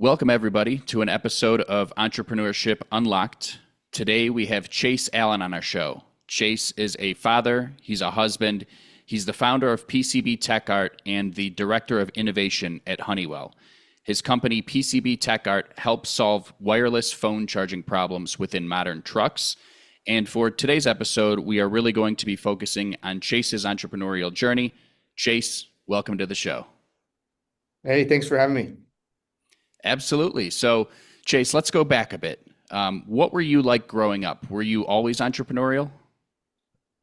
Welcome, everybody, to an episode of Entrepreneurship Unlocked. Today, we have Chase Allen on our show. Chase is a father, he's a husband, he's the founder of PCB Tech Art and the director of innovation at Honeywell. His company, PCB Tech Art, helps solve wireless phone charging problems within modern trucks. And for today's episode, we are really going to be focusing on Chase's entrepreneurial journey. Chase, welcome to the show. Hey, thanks for having me. Absolutely. So, Chase, let's go back a bit. What were you like growing up? Were you always entrepreneurial?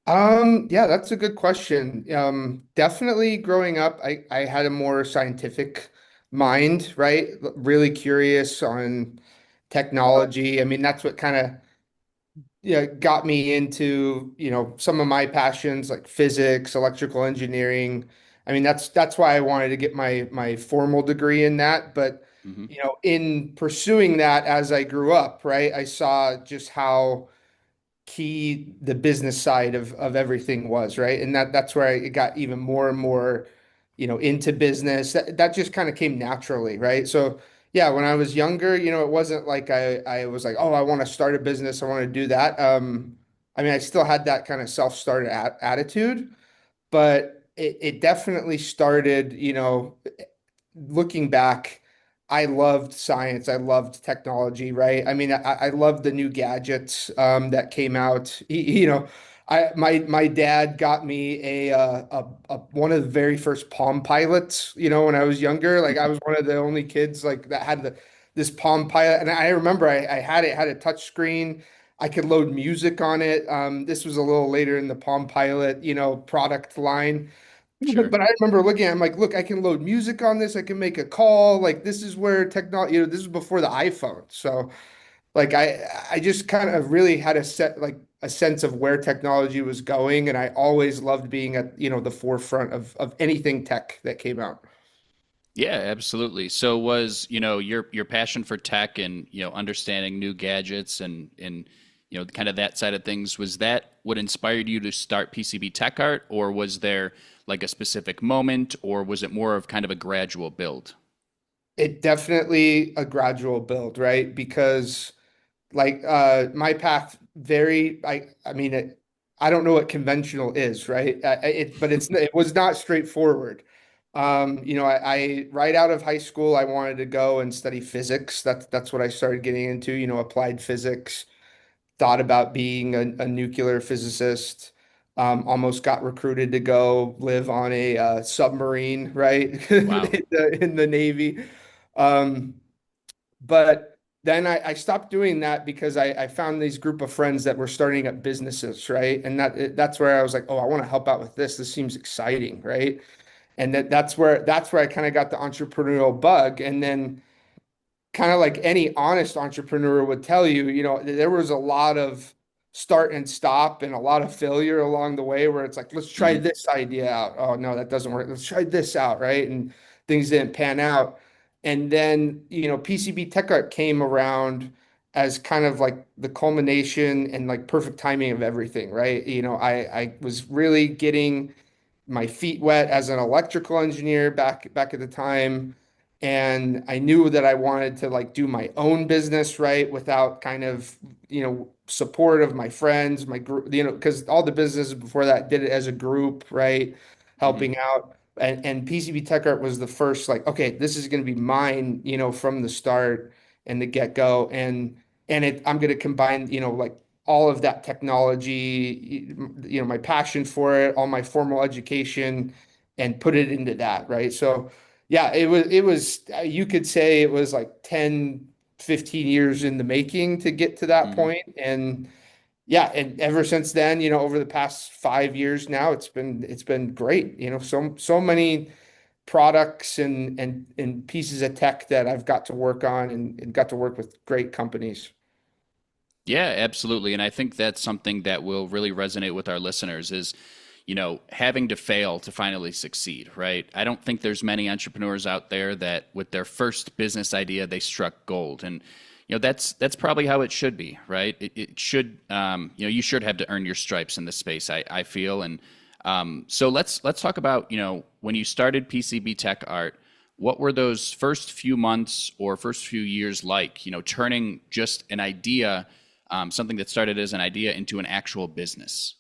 Yeah, that's a good question. Definitely growing up, I had a more scientific mind, right? Really curious on technology. I mean, that's what kind of got me into, some of my passions like physics, electrical engineering. I mean, that's why I wanted to get my formal degree in that. But, Hmm. in pursuing that as I grew up, right, I saw just how key the business side of everything was, right? And that's where I got even more and more, into business. That just kind of came naturally, right? So yeah, when I was younger, it wasn't like I was like, oh, I want to start a business, I want to do that. I mean, I still had that kind of self-started attitude, but it definitely started, looking back, I loved science. I loved technology, right? I mean, I loved the new gadgets that came out. My dad got me a one of the very first Palm Pilots. When I was younger, like I was one of the only kids like that had this Palm Pilot, and I remember I had it had a touch screen. I could load music on it. This was a little later in the Palm Pilot, product line. Sure. But I remember looking at it, I'm like, look, I can load music on this. I can make a call. Like this is where technology, this is before the iPhone. So like I just kind of really had a sense of where technology was going. And I always loved being at, the forefront of anything tech that came out. Yeah, absolutely. So was, your passion for tech and, understanding new gadgets and kind of that side of things, was that what inspired you to start PCB Tech Art, or was there like a specific moment, or was it more of kind of a gradual build? It definitely a gradual build, right? Because like my path very I mean I don't know what conventional is, right? But it was not straightforward. I right out of high school I wanted to go and study physics. That's what I started getting into, applied physics. Thought about being a nuclear physicist. Almost got recruited to go live on a submarine, right? Wow. In the Navy. Um, but then I stopped doing that because I found these group of friends that were starting up businesses, right? And that's where I was like, oh, I want to help out with this. This seems exciting, right? And that's where I kind of got the entrepreneurial bug. And then kind of like any honest entrepreneur would tell you, there was a lot of start and stop and a lot of failure along the way where it's like, let's try Hmm. this idea out. Oh, no, that doesn't work. Let's try this out, right? And things didn't pan out. And then, PCB Tech Art came around as kind of like the culmination and like perfect timing of everything, right? I was really getting my feet wet as an electrical engineer back at the time, and I knew that I wanted to like do my own business, right, without kind of support of my friends, my group, because all the businesses before that did it as a group, right, Hmm. helping out. And PCB Tech Art was the first, like, okay, this is going to be mine, from the start and the get-go. And I'm going to combine, like all of that technology, my passion for it, all my formal education, and put it into that, right? So, yeah, it was, you could say it was like 10, 15 years in the making to get to that Hmm. point. And yeah, and ever since then, over the past 5 years now, it's been great. So many products and pieces of tech that I've got to work on and got to work with great companies. Yeah, absolutely. And I think that's something that will really resonate with our listeners is, having to fail to finally succeed, right? I don't think there's many entrepreneurs out there that with their first business idea, they struck gold. And, that's probably how it should be, right? It should, you should have to earn your stripes in this space, I feel. And so let's talk about, when you started PCB Tech Art, What were those first few months or first few years like? Turning just an idea, something that started as an idea, into an actual business.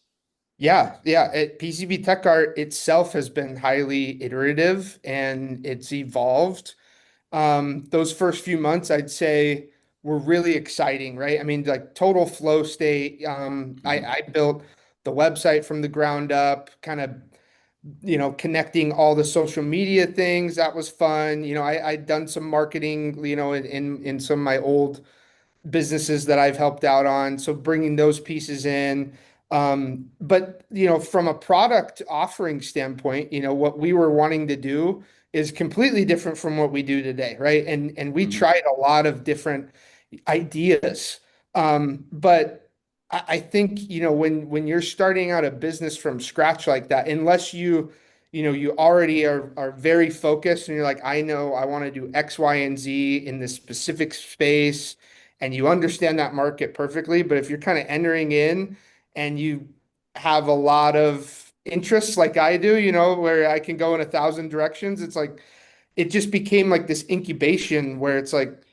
Yeah. PCB Tech Art itself has been highly iterative and it's evolved. Those first few months, I'd say, were really exciting, right? I mean, like total flow state. Hmm. I built the website from the ground up, kind of, connecting all the social media things. That was fun. I'd done some marketing, in some of my old businesses that I've helped out on. So bringing those pieces in. But from a product offering standpoint, what we were wanting to do is completely different from what we do today, right? And we Hmm. tried a lot of different ideas. But I think, when you're starting out a business from scratch like that, unless you already are very focused and you're like, I know I want to do X, Y, and Z in this specific space, and you understand that market perfectly. But if you're kind of entering in and you have a lot of interests like I do, where I can go in 1,000 directions, it's like it just became like this incubation where it's like,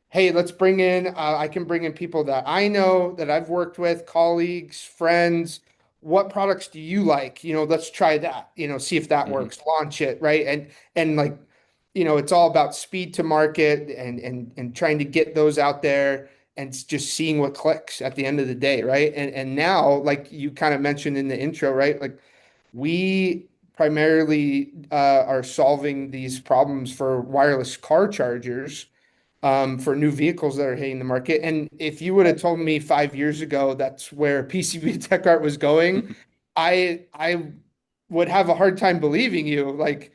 hey, let's bring in, I can bring in people that I know, that I've worked with, colleagues, friends. What products do you like? Let's try that, see if that Hmm. works, launch it, right? And like, it's all about speed to market and trying to get those out there and just seeing what clicks at the end of the day, right? And now, like you kind of mentioned in the intro, right? Like we primarily are solving these problems for wireless car chargers for new vehicles that are hitting the market. And if you would have told me 5 years ago that's where PCB Tech Art was going, I would have a hard time believing you. Like,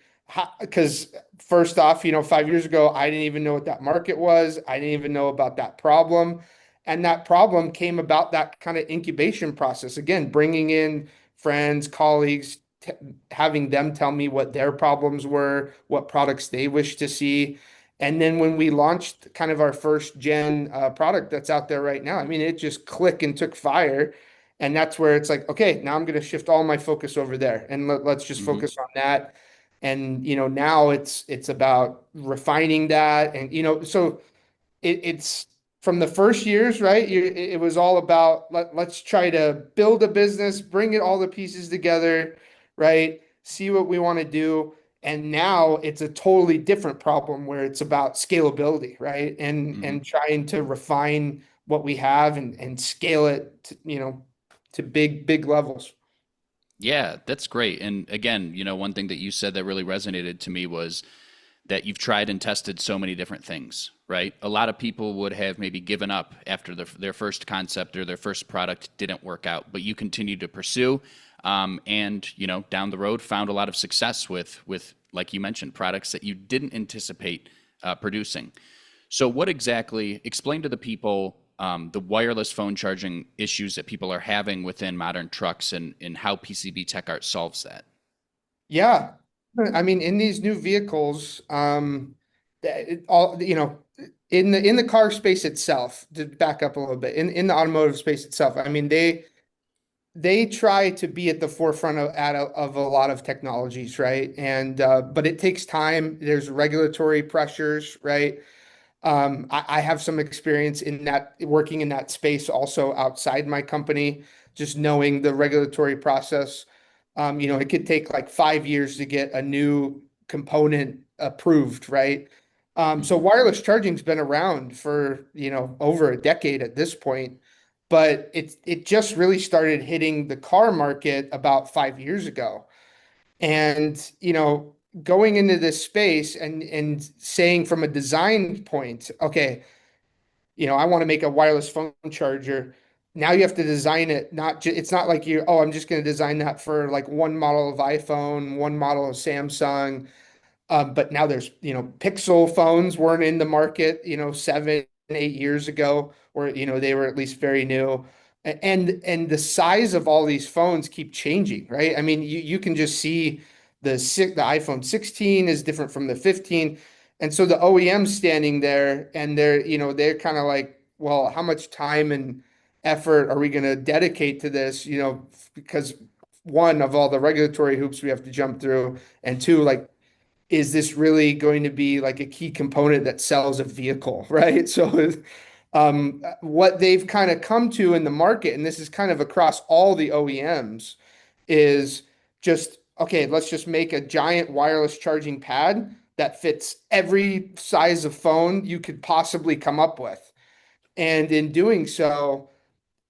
because first off, 5 years ago, I didn't even know what that market was. I didn't even know about that problem. And that problem came about that kind of incubation process. Again, bringing in friends, colleagues, having them tell me what their problems were, what products they wish to see. And then when we launched kind of our first gen product that's out there right now, I mean, it just clicked and took fire. And that's where it's like, okay, now I'm going to shift all my focus over there and let's just Hmm. focus on that. And now it's about refining that, and so it's from the first years, right? It was all about let's try to build a business, bring it all the pieces together, right? See what we want to do. And now it's a totally different problem where it's about scalability, right? And Hmm. and trying to refine what we have and scale it to big levels. Yeah, that's great. And again, one thing that you said that really resonated to me was that you've tried and tested so many different things, right? A lot of people would have maybe given up after their first concept or their first product didn't work out, but you continued to pursue, and down the road found a lot of success with like you mentioned products that you didn't anticipate producing. So, what exactly, explain to the people the wireless phone charging issues that people are having within modern trucks and how PCB Tech Art solves that? Yeah. I mean, in these new vehicles, all in the car space itself, to back up a little bit, in the automotive space itself, I mean, they try to be at the forefront of a lot of technologies, right? And but it takes time. There's regulatory pressures, right? I have some experience in that, working in that space also outside my company, just knowing the regulatory process. It could take like 5 years to get a new component approved, right? So Hmm. wireless charging's been around for, over a decade at this point, but it just really started hitting the car market about 5 years ago. And, going into this space and saying from a design point, okay, I want to make a wireless phone charger. Now you have to design it, it's not like I'm just going to design that for like one model of iPhone, one model of Samsung. But now there's, Pixel phones weren't in the market, 7, 8 years ago, or, they were at least very new. And the size of all these phones keep changing, right? I mean, you can just see the iPhone 16 is different from the 15. And so the OEM's standing there and they're kind of like, well, how much time and effort are we going to dedicate to this? Because one of all the regulatory hoops we have to jump through, and two, like is this really going to be like a key component that sells a vehicle, right? So what they've kind of come to in the market, and this is kind of across all the OEMs, is just, okay, let's just make a giant wireless charging pad that fits every size of phone you could possibly come up with. And in doing so,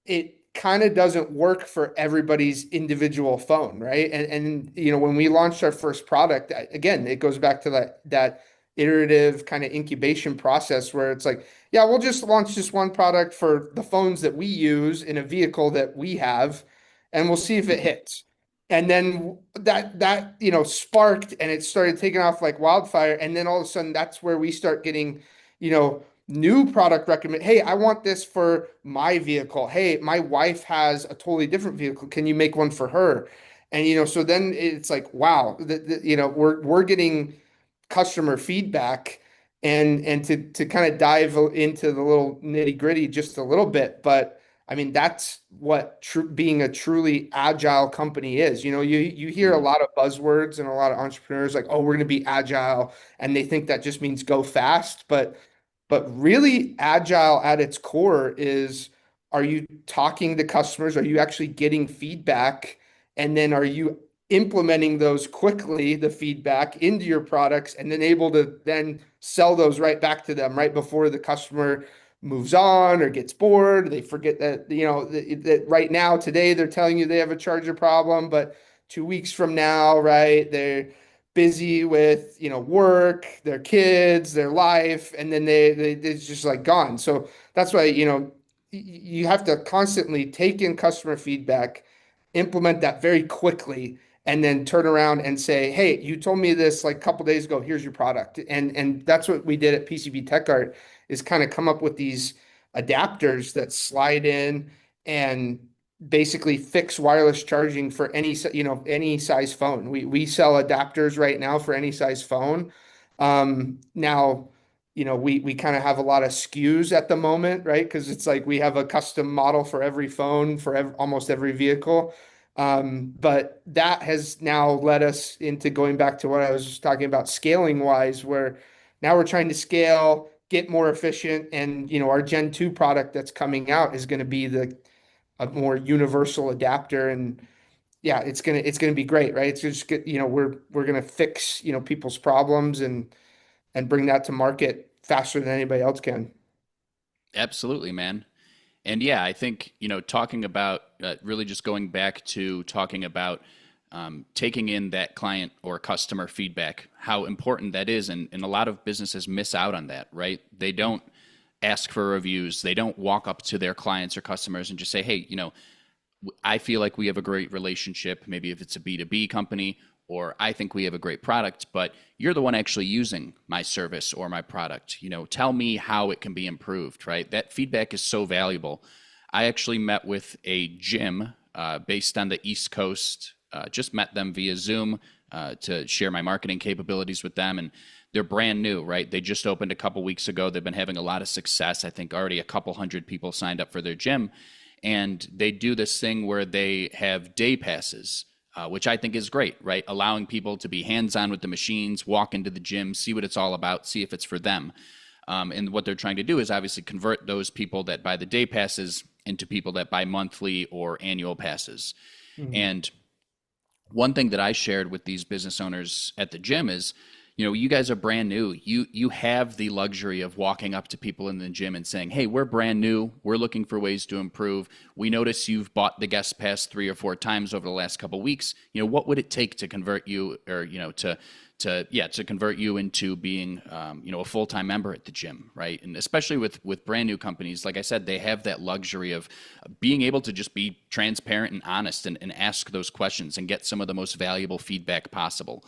it kind of doesn't work for everybody's individual phone, right? And when we launched our first product, again, it goes back to that iterative kind of incubation process where it's like, yeah, we'll just launch this one product for the phones that we use in a vehicle that we have, and we'll see if it hits. And then that sparked, and it started taking off like wildfire. And then all of a sudden, that's where we start getting, new product recommend. Hey, I want this for my vehicle. Hey, my wife has a totally different vehicle. Can you make one for her? And so then it's like, wow, we're getting customer feedback, and to kind of dive into the little nitty gritty just a little bit. But I mean, that's what being a truly agile company is. You hear a Mhm. lot of buzzwords and a lot of entrepreneurs like, oh, we're going to be agile, and they think that just means go fast. But really, agile at its core is, are you talking to customers? Are you actually getting feedback? And then are you implementing those quickly, the feedback into your products, and then able to then sell those right back to them right before the customer moves on or gets bored? They forget that, that right now, today, they're telling you they have a charger problem, but 2 weeks from now, right, they're busy with work, their kids, their life, and then it's just like gone. So that's why you have to constantly take in customer feedback, implement that very quickly, and then turn around and say, hey, you told me this like a couple days ago, here's your product. And that's what we did at PCB Tech Art, is kind of come up with these adapters that slide in and basically fix wireless charging for any size phone. We sell adapters right now for any size phone. Now, we kind of have a lot of SKUs at the moment, right? Because it's like we have a custom model for every phone for almost every vehicle. But that has now led us into going back to what I was just talking about scaling wise, where now we're trying to scale, get more efficient, and our Gen 2 product that's coming out is going to be a more universal adapter. And yeah, it's gonna be great, right? It's just get, we're gonna fix people's problems, and bring that to market faster than anybody else can. Absolutely, man. And yeah, I think, talking about really just going back to talking about taking in that client or customer feedback, how important that is. And a lot of businesses miss out on that, right? They don't ask for reviews. They don't walk up to their clients or customers and just say, hey, I feel like we have a great relationship. Maybe if it's a B2B company, or I think we have a great product, but you're the one actually using my service or my product. Tell me how it can be improved, right? That feedback is so valuable. I actually met with a gym based on the East Coast, just met them via Zoom to share my marketing capabilities with them. And they're brand new, right? They just opened a couple weeks ago. They've been having a lot of success. I think already a couple hundred people signed up for their gym. And they do this thing where they have day passes, which I think is great, right? Allowing people to be hands-on with the machines, walk into the gym, see what it's all about, see if it's for them. And what they're trying to do is obviously convert those people that buy the day passes into people that buy monthly or annual passes. Mhm. And one thing that I shared with these business owners at the gym is, you guys are brand new. You have the luxury of walking up to people in the gym and saying, "Hey, we're brand new. We're looking for ways to improve. We notice you've bought the guest pass 3 or 4 times over the last couple of weeks. What would it take to convert you, or to convert you into being a full-time member at the gym, right?" And especially with brand new companies, like I said, they have that luxury of being able to just be transparent and honest, and ask those questions and get some of the most valuable feedback possible.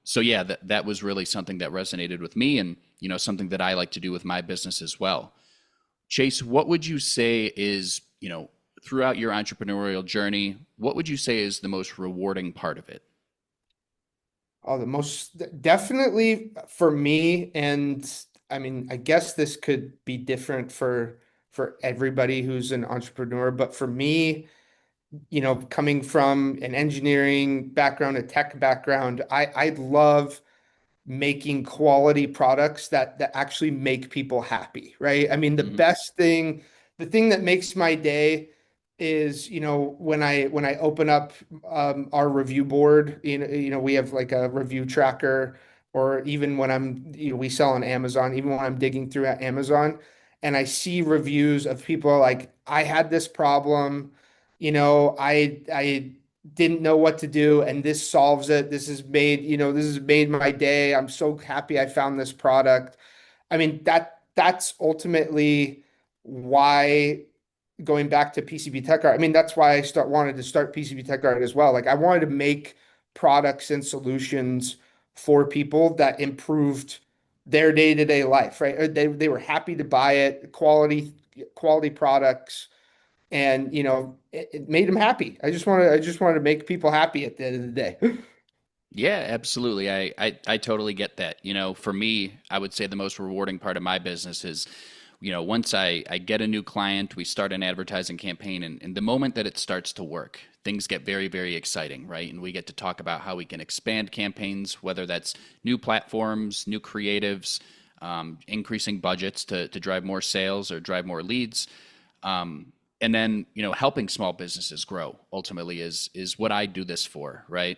So yeah, that was really something that resonated with me, and something that I like to do with my business as well. Chase, what would you say is, throughout your entrepreneurial journey, what would you say is the most rewarding part of it? Oh, the most definitely for me, and I mean, I guess this could be different for everybody who's an entrepreneur, but for me, coming from an engineering background, a tech background, I love making quality products that actually make people happy, right? I mean, Hmm. the thing that makes my day is, when I open up our review board, we have like a review tracker, or even when we sell on Amazon, even when I'm digging through at Amazon and I see reviews of people like, I had this problem, I didn't know what to do and this solves it. This has made my day. I'm so happy I found this product. I mean, that's ultimately why, going back to PCB Tech Art, I mean, that's why wanted to start PCB Tech Art as well. Like, I wanted to make products and solutions for people that improved their day-to-day life, right? They were happy to buy it, quality products, and it made them happy. I just wanted to make people happy at the end of the day. Yeah, absolutely. I totally get that. For me, I would say the most rewarding part of my business is, once I get a new client, we start an advertising campaign, and the moment that it starts to work, things get very, very exciting, right? And we get to talk about how we can expand campaigns, whether that's new platforms, new creatives, increasing budgets to drive more sales or drive more leads. And then, helping small businesses grow ultimately is what I do this for, right?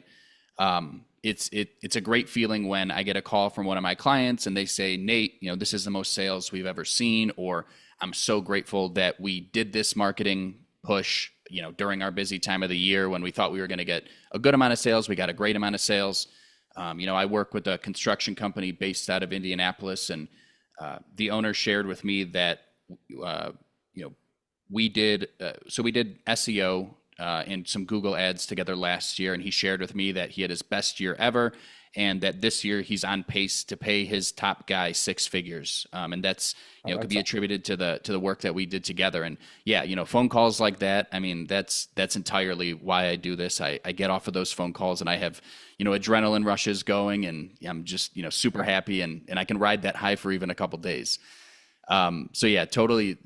It's a great feeling when I get a call from one of my clients and they say, Nate, this is the most sales we've ever seen, or I'm so grateful that we did this marketing push, during our busy time of the year when we thought we were going to get a good amount of sales. We got a great amount of sales. I work with a construction company based out of Indianapolis, and the owner shared with me that, you know, we did SEO and some Google ads together last year, and he shared with me that he had his best year ever, and that this year he's on pace to pay his top guy six figures, and that's Oh, could that's be attributed to the work that we did together. And yeah, phone calls like that. I mean, that's entirely why I do this. I get off of those phone calls and I have adrenaline rushes going, and I'm just super happy, and I can ride that high for even a couple days. So yeah, totally.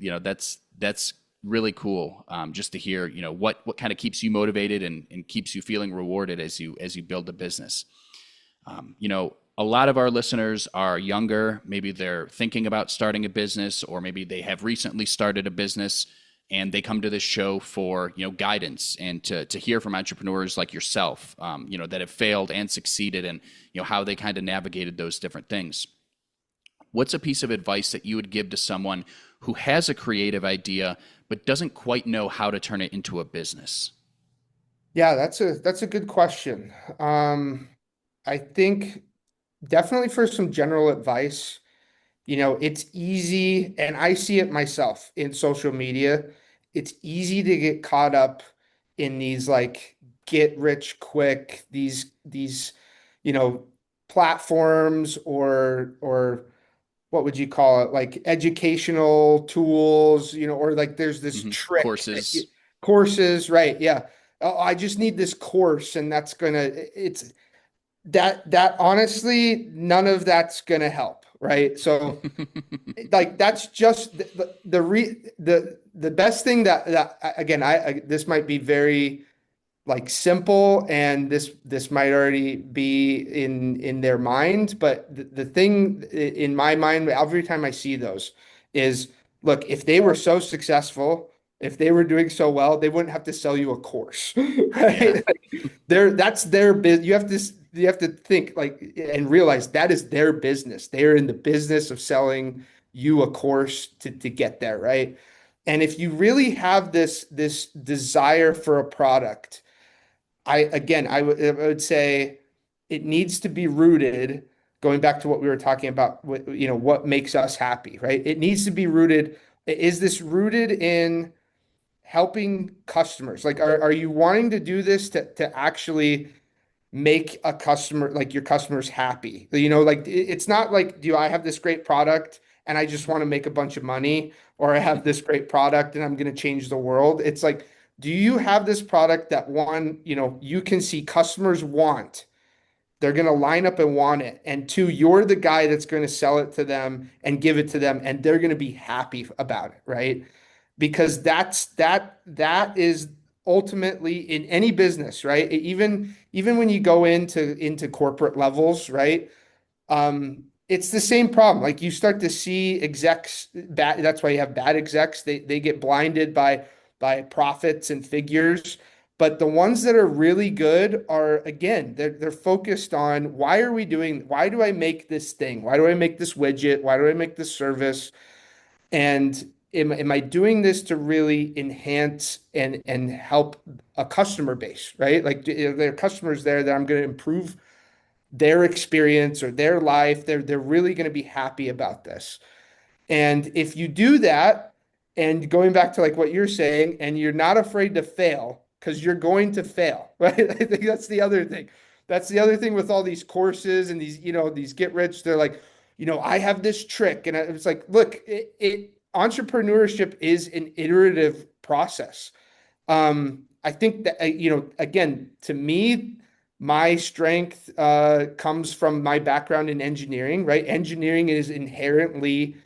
That's really cool, just to hear what kind of keeps you motivated and keeps you feeling rewarded as you build a business. A lot of our listeners are younger. Maybe they're thinking about starting a business, or maybe they have recently started a business, and they come to this show for guidance and to hear from entrepreneurs like yourself, that have failed and succeeded, and how they kind of navigated those different things. What's a piece of advice that you would give to someone who has a creative idea but doesn't quite know how to turn it into a business? Yeah, that's a good question. I think definitely for some general advice, it's easy, and I see it myself in social media. It's easy to get caught up in these like get rich quick, these, you know, platforms, or what would you call it? Like educational tools, or like there's this trick that Courses. courses, right? Yeah. Oh, I just need this course and it's that honestly, none of that's gonna help, right? So like that's just the best thing that again, this might be very like simple, and this might already be in their mind, but the thing in my mind every time I see those is, look, if they were so successful, if they were doing so well, they wouldn't have to sell you a course. Yeah. Right? Like, that's their business. You have to think like and realize that is their business. They are in the business of selling you a course to get there, right? And if you really have this desire for a product, I would say it needs to be rooted, going back to what we were talking about, what makes us happy, right? It needs to be rooted. Is this rooted in helping customers? Like, are you wanting to do this to actually make a customer, like your customers, happy? Like it's not like, do I have this great product and I just want to make a bunch of money, or I have this great product and I'm going to change the world. It's like, do you have this product that, one, you can see customers want, they're going to line up and want it, and two, you're the guy that's going to sell it to them and give it to them and they're going to be happy about it, right? Because that is ultimately in any business, right? Even when you go into corporate levels, right? It's the same problem. Like you start to see execs bad. That's why you have bad execs. They get blinded by profits and figures. But the ones that are really good are again, they're focused on why do I make this thing? Why do I make this widget? Why do I make this service? And am I doing this to really enhance and help a customer base, right? Like there are customers there that I'm going to improve their experience or their life. They're really going to be happy about this. And if you do that, and going back to like what you're saying, and you're not afraid to fail, because you're going to fail, right? I think that's the other thing. That's the other thing with all these courses and these, these get rich. They're like, I have this trick. And it's like, look, entrepreneurship is an iterative process. I think that, again, to me, my strength comes from my background in engineering, right? Engineering is inherently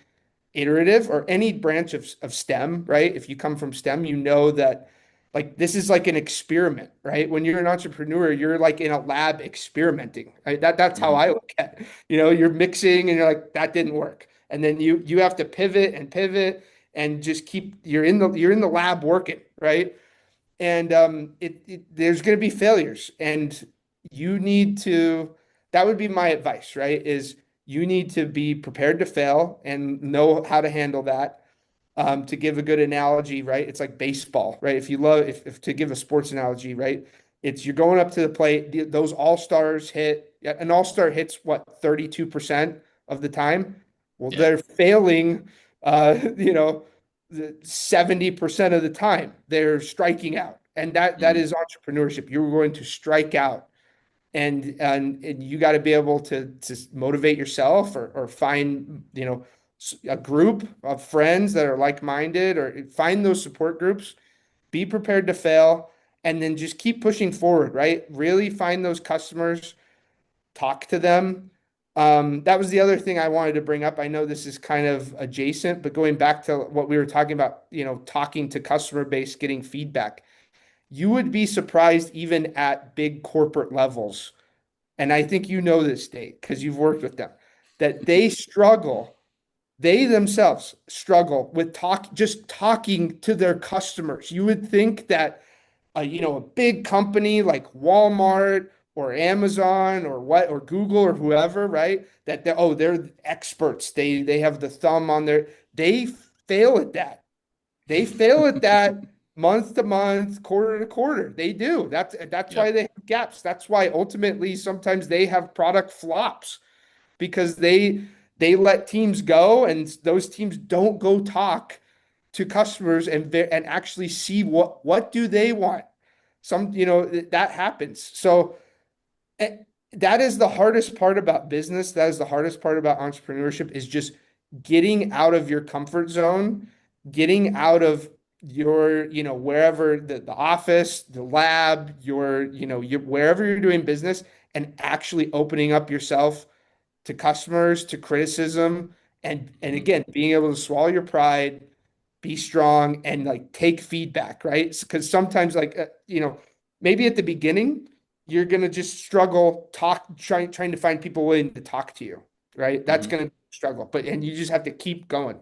iterative, or any branch of STEM, right? If you come from STEM, you know that like this is like an experiment, right? When you're an entrepreneur, you're like in a lab experimenting, right? That's how Hmm. I look at it. You're mixing and you're like, that didn't work. And then you have to pivot and just keep you're in the lab working, right? And there's going to be failures, and you need to that would be my advice, right? Is you need to be prepared to fail and know how to handle that. To give a good analogy, right? It's like baseball, right? If to give a sports analogy, right? It's you're going up to the plate. Those all-stars hit. An all-star hits what, 32% of the time. Well, Yeah. they're failing. You know, 70% of the time they're striking out, and that Hmm. is entrepreneurship. You're going to strike out, and you got to be able to motivate yourself, or find a group of friends that are like-minded, or find those support groups. Be prepared to fail, and then just keep pushing forward, right? Really find those customers, talk to them. That was the other thing I wanted to bring up. I know this is kind of adjacent, but going back to what we were talking about, talking to customer base, getting feedback. You would be surprised even at big corporate levels, and I think you know this, Dave, because you've worked with them, that they themselves struggle with just talking to their customers. You would think that a big company like Walmart or Amazon or Google or whoever, right? That they're experts. They have the thumb on their. They fail at that. They fail at that month to month, quarter to quarter. They do. That's Yep. why they have gaps. That's why ultimately sometimes they have product flops, because they let teams go, and those teams don't go talk to customers and actually see what do they want. That happens. So eh, that is the hardest part about business. That is the hardest part about entrepreneurship, is just getting out of your comfort zone, getting out of wherever the office, the lab, wherever you're doing business, and actually opening up yourself to customers, to criticism, and Hmm. again, being able to swallow your pride, be strong, and like take feedback, right? Because sometimes, like maybe at the beginning, you're gonna just struggle trying to find people willing to talk to you, right? That's Hmm. gonna struggle, and you just have to keep going.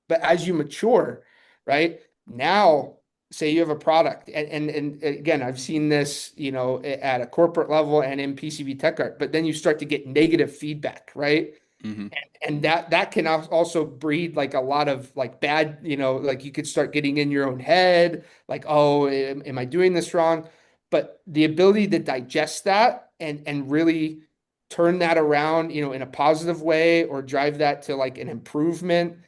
But as you mature, right? Now, say you have a product, and again, I've seen this, at a corporate level and in PCB Tech Art, but then you start to get negative feedback, right? Hmm. And that can also breed like a lot of like bad, like you could start getting in your own head, like, oh, am I doing this wrong? But the ability to digest that and really turn that around, in a positive way, or drive that to like an improvement,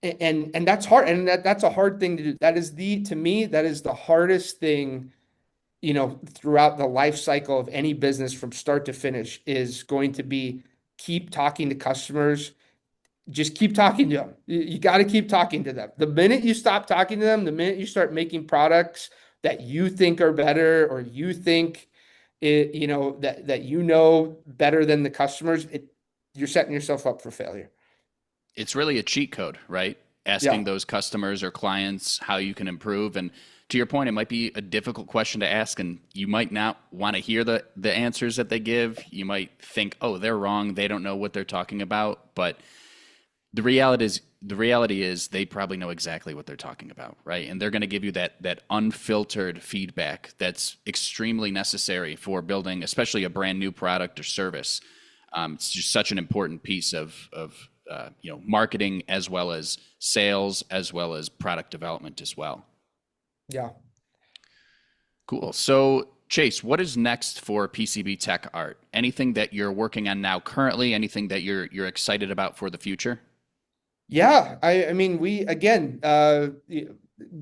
and that's hard, and that's a hard thing to do. To me, that is the hardest thing, throughout the life cycle of any business from start to finish, is going to be keep talking to customers. Just keep talking to them. You got to keep talking to them. The minute you stop talking to them, the minute you start making products that you think are better, or you think that better than the customers, you're setting yourself up for failure. It's really a cheat code, right? asking Yeah. those customers or clients how you can improve. And to your point, it might be a difficult question to ask, and you might not want to hear the answers that they give. You might think, oh, they're wrong. They don't know what they're talking about. But the reality is they probably know exactly what they're talking about, right? And they're going to give you that unfiltered feedback that's extremely necessary for building, especially a brand new product or service. It's just such an important piece of marketing, as well as sales, as well as product development as well. Yeah. Cool. So Chase, what is next for PCB Tech Art? Anything that you're working on now currently? Anything that you're excited about for the future? Yeah, I mean, we again,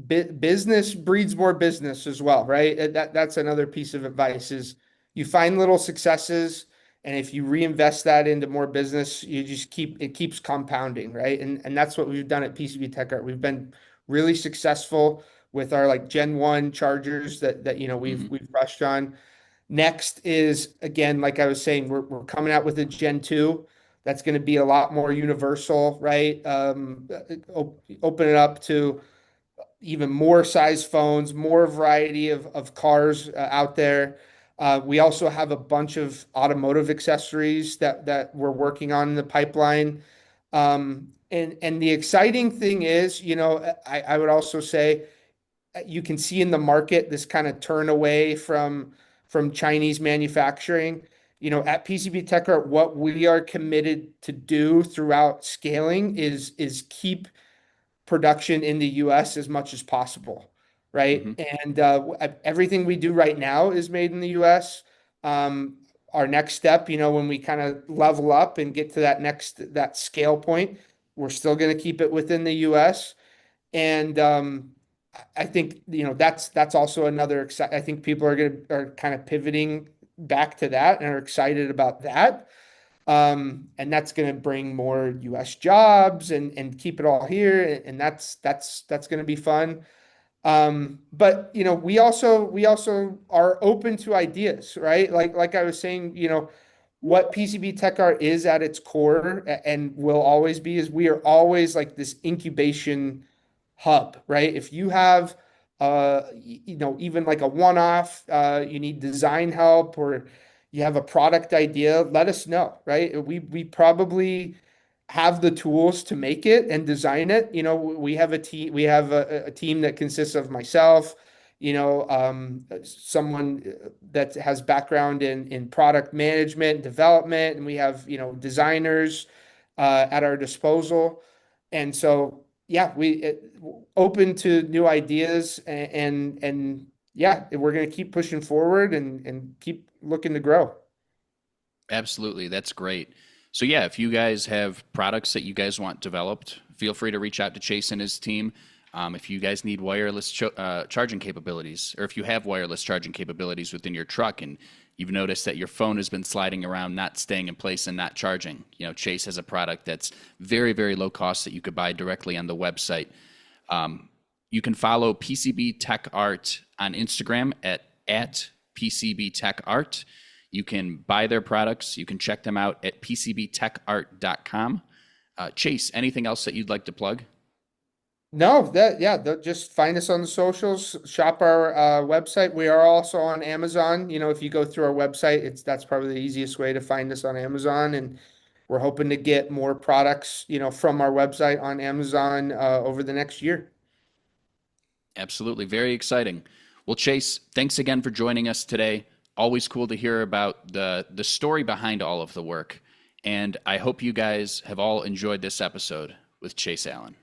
business breeds more business as well, right? That's another piece of advice is you find little successes, and if you reinvest that into more business, you just it keeps compounding, right? And that's what we've done at PCB Tech Art. We've been really successful with our like Gen 1 chargers that Hmm. we've brushed on. Next is, again, like I was saying, we're coming out with a Gen 2 that's going to be a lot more universal, right? Open it up to even more size phones, more variety of cars out there. We also have a bunch of automotive accessories that we're working on in the pipeline. And the exciting thing is, I would also say you can see in the market this kind of turn away from Chinese manufacturing. At PCB Tech Art, what we are committed to do throughout scaling is keep production in the US as much as possible, right? Hmm. And everything we do right now is made in the US. Um, our next step, when we kind of level up and get to that scale point, we're still going to keep it within the US. And I think that's also another I think people are kind of pivoting back to that and are excited about that. And that's going to bring more US jobs and keep it all here, and that's going to be fun. But we also are open to ideas, right? Like I was saying, what PCB Tech Art is at its core and will always be is we are always like this incubation hub, right? If you have even like a one-off, you need design help or you have a product idea, let us know, right? We probably have the tools to make it and design it. We have a team that consists of myself, someone that has background in product management, development, and we have, designers at our disposal. And so, yeah, open to new ideas and yeah, we're going to keep pushing forward and keep looking to grow. Absolutely. That's great. So yeah, if you guys have products that you guys want developed, feel free to reach out to Chase and his team. If you guys need wireless charging capabilities, or if you have wireless charging capabilities within your truck and you've noticed that your phone has been sliding around, not staying in place and not charging, Chase has a product that's very, very low cost that you could buy directly on the website. You can follow PCB Tech Art on Instagram at PCB Tech Art. You can buy their products. You can check them out at pcbtechart.com. Chase, anything else that you'd like to plug? No, yeah, just find us on the socials, shop our website. We are also on Amazon. If you go through our website, that's probably the easiest way to find us on Amazon. And we're hoping to get more products, from our website on Amazon over the next year. Absolutely. Very exciting. Well, Chase, thanks again for joining us today. Always cool to hear about the story behind all of the work. And I hope you guys have all enjoyed this episode with Chase Allen.